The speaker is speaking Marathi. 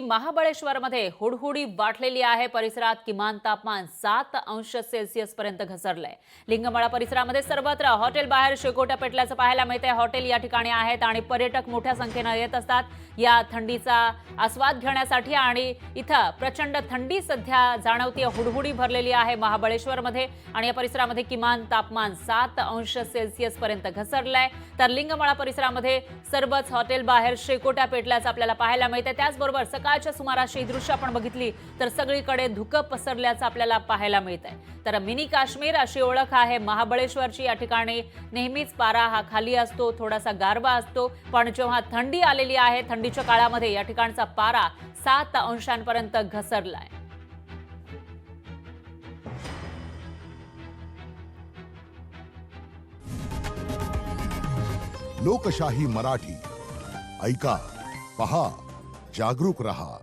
महाबळेश्वरमध्ये हुडहुडी वाढलेली आहे। परिसरात किमान तापमान 7 अंश सेल्सिअस पर्यंत घसरलंय। लिंगमळा परिसरामध्ये सर्वत्र हॉटेल बाहेर शेकोट्या पेटल्याचं पाहायला मिळतंय। हॉटेल या ठिकाणी आहेत आणि पर्यटक मोठ्या संख्येने येत असतात या थंडीचा आस्वाद घेण्यासाठी। आणि इथं प्रचंड थंडी सध्या जाणवतीये। हुडहुडी भरलेली आहे महाबळेश्वरमध्ये आणि या परिसरामध्ये किमान तापमान 7 अंश सेल्सिअस पर्यंत घसरलंय। तर लिंगमळा परिसरामध्ये सर्वच हॉटेल बाहेर शेकोट्या पेटल्याचं आपल्याला पाहायला मिळतंय। त्याचबरोबर सकाळच्या सुमारास ही दृश्य आपण बघितली तर सगळीकडे धुकं पसरल्याचं आपल्याला पाहायला मिळतंय। तर मिनी काश्मीर अशी ओळख आहे महाबळेश्वरची। या ठिकाणी नेहमीच पारा हा खाली असतो, थोडासा गारवा असतो, पण जेव्हा थंडी आलेली आहे थंडीच्या काळामध्ये या ठिकाणचा पारा 7 अंशांपर्यंत घसरलाय। लोकशाही मराठी ऐका, पहा, जागरूक रहा।